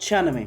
96۔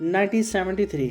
1973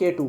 K2،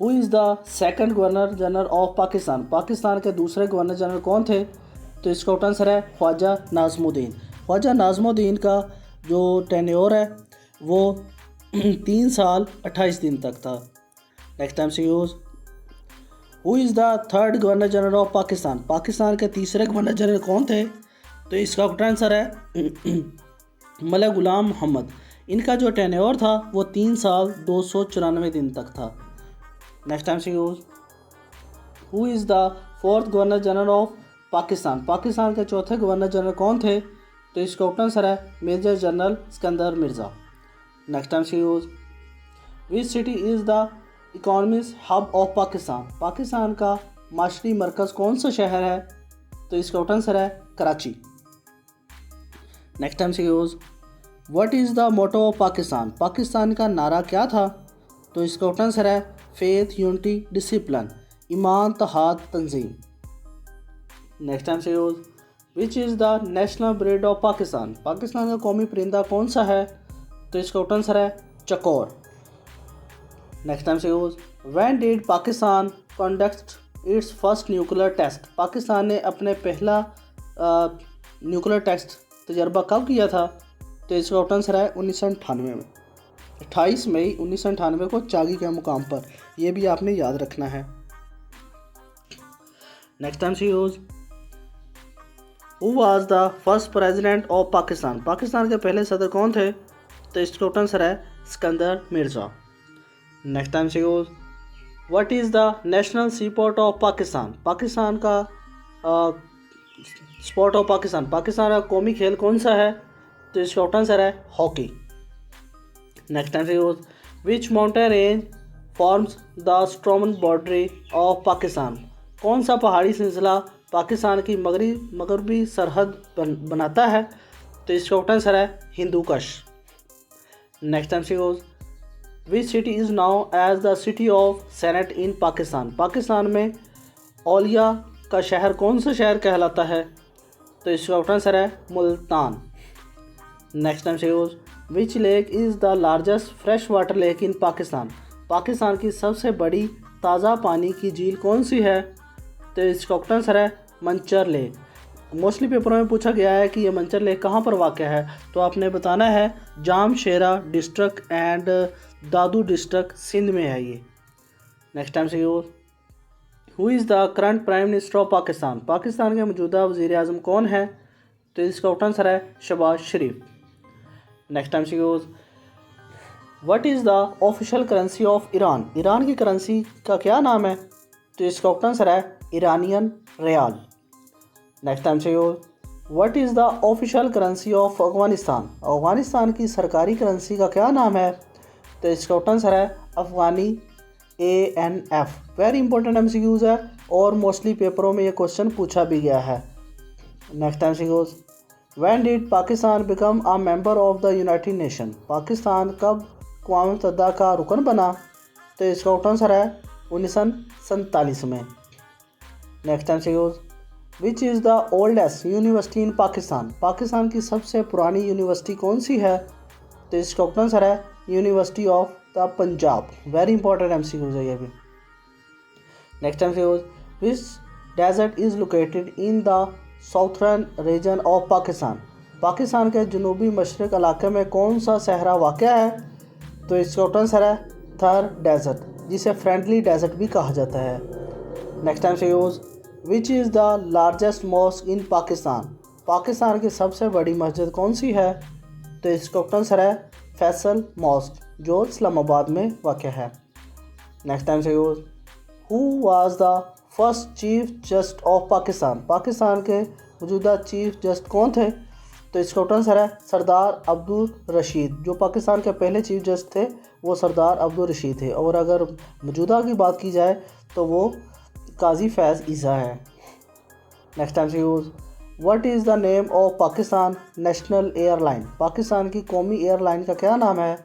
who is the second governor general of Pakistan? Pakistan के दूसरे governor general कौन थे? तो इसका आंसर है ख्वाजा नाज़मुद्दीन। ख्वाजा नाज़मुद्दीन का जो टेन्योर है वो 3 साल 28 दिन तक था। नेक्स्ट टाइम से यूज़, who is the third governor general of Pakistan? Pakistan के तीसरे गवर्नर जनरल कौन थे? तो इसका आंसर है मलिक गुलाम मोहम्मद। इनका जो टेन्योर था वो 3 साल 294 दिन तक था। नेक्स्ट टाइम से यूज़, who is the fourth governor general of Pakistan? Pakistan के चौथे गवर्नर जनरल कौन थे? तो इसका आंसर है major general Sikander Mirza. Next time से यूज़, which city is the economic hub of Pakistan? Pakistan का माशरी मरकज़ कौन सा शहर है? तो इसका आंसर है कराची। नेक्स्ट टाइम से यूज़, what is the motto of Pakistan? Pakistan का नारा क्या था? तो इसका आंसर है फेथ, यूनिटी, डिसिप्लिन, ईमान, तहाद, तंजीम। नेक्स्ट टाइम से यूज़, which is the national bird of Pakistan? Pakistan का कौमी परिंदा कौन सा है? तो इसका आंसर है चकोर। नेक्स्ट टाइम से यूज़, when did Pakistan conduct its first nuclear test? Pakistan ने अपने पहला न्यूक्लियर टेस्ट तजर्बा कब किया था? तो इसका आंसर है 1998 में, 28 मई 1998 को चागी के मुकाम पर। यह भी आपने याद रखना है। नेक्स्ट टाइम से यूज़, who was the first president of Pakistan? Pakistan के पहले सदर कौन थे? तो इसका आंसर है सिकंदर मिर्ज़ा। नेक्स्ट टाइम से यूज़, what is the national C port of Pakistan? Pakistan का स्पोर्ट ऑफ पाकिस्तान, पाकिस्तान का कौमी खेल कौन सा है? तो इसका आंसर है हॉकी। नेक्स्ट टाइम से यूज़, which mountain range forms the Strowman boundary of Pakistan? कौन सा पहाड़ी सिलसिला पाकिस्तान की मगरबी सरहद बनाता है? तो इसका आंसर है हिंदू कश। नेक्स्ट टाइम से यूज़, which city is known as the city of saints in Pakistan? Pakistan में औलिया का शहर कौन सा शहर कहलाता है? तो इसका आंसर है मुल्तान। नेक्स्ट टाइम से यूज़, which lake is the largest fresh water lake in Pakistan? Pakistan की सबसे बड़ी ताज़ा पानी की झील कौन सी है? तो इसका आंसर है मंचर लेक। मोस्टली पेपरों में पूछा गया है कि ये मंचर लेक कहाँ पर वाक़ है, तो आपने बताना है Jamshoro district and Dadu district Sindh में है ये। नेक्स्ट टाइम से यूज़, who is the current prime minister of Pakistan? Pakistan के मौजूदा वज़ीर आज़म कौन है? तो इसका आंसर है शहबाज शरीफ। नेक्स्ट टाइम से यूज़, what is the official currency of Iran? Iran की करेंसी का क्या नाम है? तो इसका आंसर है ईरानियन रियाल। नेक्स्ट टाइम से यूज़, what is the official currency of Afghanistan? Afghanistan की सरकारी करेंसी का क्या नाम है? तो इसका आंसर है Afghani ANF। Very important MCQs है और मोस्टली पेपरों में ये क्वेश्चन पूछा भी गया है। नेक्स्ट टाइम से यूज़, when did Pakistan become a member of the United nation? Pakistan कब अक़वाम मुत्तहिदा का रुकन बना? तो इसका आंसर है 1947 में। नेक्स्ट टाइम से यूज़, which is the oldest university in Pakistan? Pakistan की सबसे पुरानी यूनिवर्सिटी कौन सी है? तो इसका आंसर है university of the Punjab. Very important MCQs है ये भी। नेक्स्ट टाइम से यूज़, which desert is located in the southern region of Pakistan? Pakistan के जनूबी मशरक़ इलाके में कौन सा सहरा वाक़या है? तो इसका आंसर है थर डेजर्ट, जिसे फ्रेंडली डेजर्ट भी कहा जाता है। नेक्स्ट टाइम से यूज़, which is the largest mosque in Pakistan? Pakistan की सबसे बड़ी मस्जिद कौन सी है? तो इसका आंसर है फैसल मॉस्क, जो इस्लामाबाद में वाक़या है। नेक्स्ट टाइम से यूज़, who was the first chief just of Pakistan? Pakistan के मौजूदा चीफ जस्ट कौन थे? तो इसका आंसर है सरदार अब्दुल रशीद। जो पाकिस्तान के पहले चीफ जस्ट थे वो सरदार अब्दुल रशीद थे, और अगर मौजूदा की बात की जाए तो वो काजी फैज़ ईसा है। नेक्स्ट टाइम से यूज़, what is the name of Pakistan national airline? Pakistan की कौमी एयरलाइन का क्या नाम है?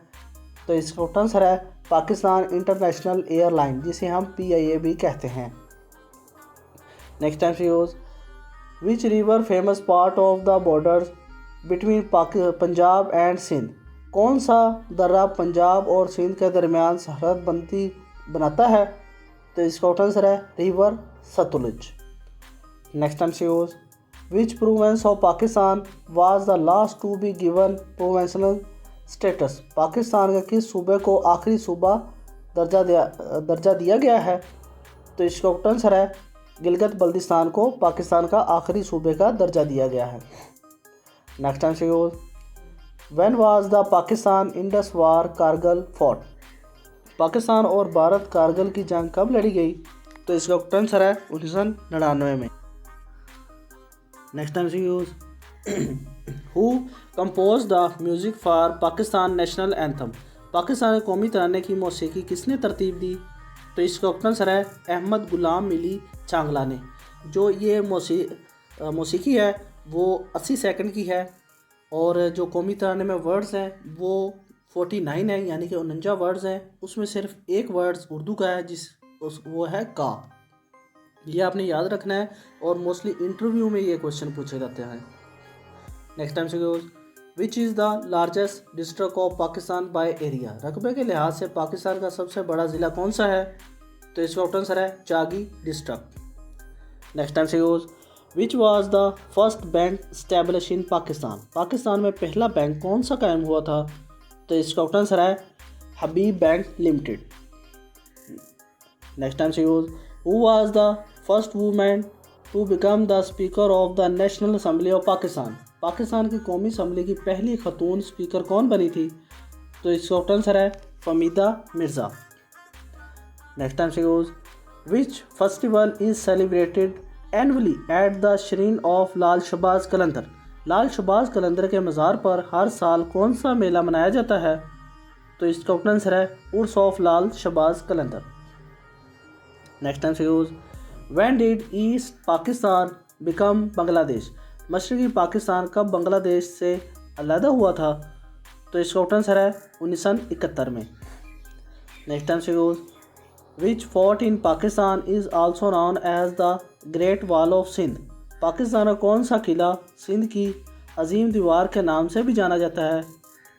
तो इसका आंसर है पाकिस्तान इंटरनेशनल एयरलाइन, जिसे हम PIA भी कहते हैं। नेक्स्ट टाइम से यूज़, which river famous part of the border between Punjab and Sindh? कौन सा दर्रा पंजाब और सिंध के दरमियान सरहद बनती बनाता है? तो इसका आंसर है river Sutlej. Next MCQs, which province of Pakistan was the last to be given provincial status. Pakistan के किस सूबे को आखिरी सूबा दर्जा दिया गया है। तो इसका आंसर है गिलगित बल्तिस्तान को पाकिस्तान का आखिरी सूबे का दर्जा दिया गया है। Next MCQs, when was the Pakistan Indus war Kargil fought. Pakistan और भारत कारगिल की जंग कब लड़ी गई। तो इसका आंसर है 1999 में। Next MCQs, who compose the music for Pakistan national anthem. Pakistan के कौमी तराने की मौसीकी किसने तरतीब दी। तो इसका आंसर है अहमद गुलाम मिली चांगला ने। जो ये मौसीकी है वो 80 सेकंड की है और जो कौमी तराने में वर्ड्स हैं वो 49 है, यानी कि 49 वर्ड्स हैं। उसमें सिर्फ एक वर्ड्स उर्दू का है वो है का। ये आपने याद रखना है और मोस्टली इंटरव्यू में ये क्वेश्चन पूछे जाते हैं। नेक्स्ट टाइम से विच is the largest district of Pakistan by area. रकबे के लिहाज से पाकिस्तान का सबसे बड़ा ज़िला कौन सा है। तो इसका आंसर है चागी डिस्ट्रिक्ट। नेक्स्ट टाइम से which was the first bank establish in Pakistan. Pakistan में पहला बैंक कौन सा कायम हुआ था। तो इसका आंसर है Habib bank limited. Next time से who was the first women to become the speaker of the national assembly of Pakistan. Pakistan की कौमी असम्बली की पहली खतून स्पीकर कौन बनी थी। तो इसका आंसर है फमीदा मिर्ज़ा। नेक्स्ट टाइम से which festival is celebrated annually at the shrine of Lal Shahbaz Qalandar. Lal Shahbaz Qalandar के मज़ार पर हर साल कौन सा मेला मनाया जाता है। तो इसका आंसर है Urs of Lal Shahbaz Qalandar. Next time से when did east Pakistan become Bangladesh. मशरक़ी पाकिस्तान कब बांग्लादेश से अलहदा हुआ था। तो इसका आंसर है 1971 में। नेक्स्ट टाइम से which fort in Pakistan is also known as the great wall of Sindh. Pakistan का कौन सा किला सिंध की अजीम दीवार के नाम से भी जाना जाता है।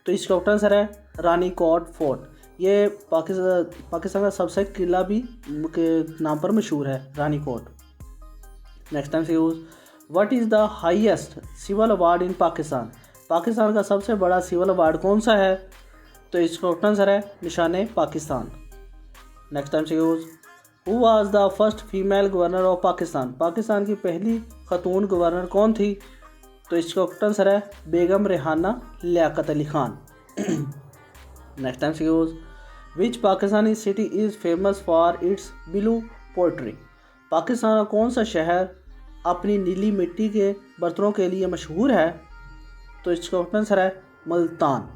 तो इसका आंसर है रानी कोट फोर्ट। ये पाकिस्तान का सबसे किला भी के नाम पर मशहूर है, रानी कोट। नेक्स्ट टाइम से what is the highest civil award in Pakistan. Pakistan का सबसे बड़ा सिविल अवार्ड कौन सा है। तो इसका आंसर है निशान पाकिस्तान। नेक्स्ट टाइम से who was the first female governor of Pakistan. Pakistan की पहली खतून गवर्नर कौन थी। तो इसका आंसर है बेगम रेहाना लियाकत अली खान। नेक्स्ट टाइम से which Pakistani city is famous for its blue pottery. Pakistan का कौन सा शहर अपनी नीली मिट्टी के बर्तनों के लिए मशहूर है। तो इसका आंसर है मुल्तान।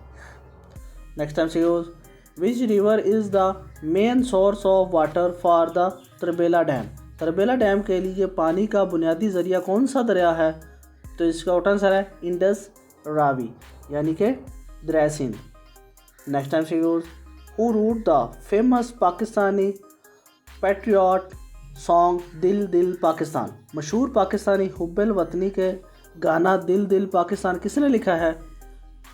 नेक्स्ट टाइम से which river is the main source of water for the Tarbela dam. Tarbela dam के लिए पानी का बुनियादी ज़रिया कौन सा दरिया है। तो इसका आंसर है इंडस रावी, यानी कि दरिया सिंध। नेक्स्ट टाइम से who wrote the famous Pakistani patriot song Dil Dil Pakistan. मशहूर पाकिस्तानी हुब्बुल वतनी के गाना दिल दिल पाकिस्तान किसने लिखा है।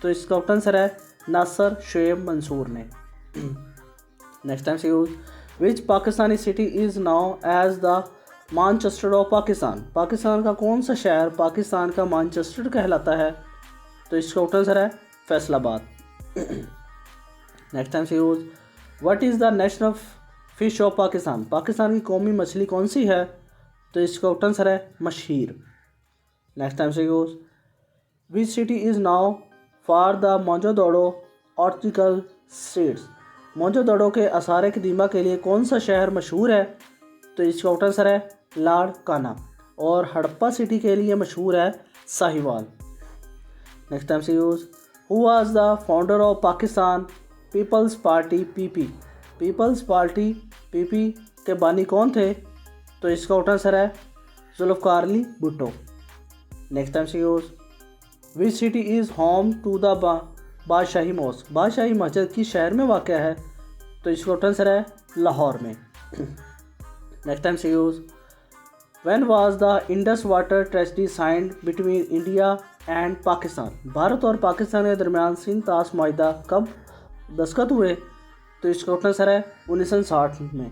तो इसका आंसर है नासर शुएब मंसूर ने। नेक्स्ट टाइम से which Pakistani city is known as the Manchester of Pakistan. Pakistan का कौन सा शहर पाकिस्तान का मानचेस्टर कहलाता है। तो इसका आंसर है फैसलाबाद। नेक्स्ट टाइम से what is the national fish of Pakistan. Pakistan की कौमी मछली कौन सी है। तो इसका आंसर है मशहीर। नेक्स्ट टाइम से which city is known for the Mohenjodaro archaeological sites. Mohenjodaro के आसार कदीमा के लिए कौन सा शहर मशहूर है। तो इसका आंसर है लाड़काना। और हड़प्पा सिटी के लिए मशहूर है साहिवाल। नेक्स्ट टाइम से who was the founder of Pakistan peoples party PP. Peoples party PP के बानी कौन थे। तो इसका आंसर है जुल्फ़िकार अली भुट्टो। नेक्स्ट टाइम से which city is home to the Badshahi mosque. Badshahi मस्जिद किस शहर में वाक़या है। तो इसका आंसर है लाहौर में। नेक्स्ट टाइम से when was the Indus water treaty signed between India and Pakistan. Bharat और पाकिस्तान के दरमियान सिंध ताश माहिदा कब दस्तखत हुए। तो इसका आंसर है 1960 में।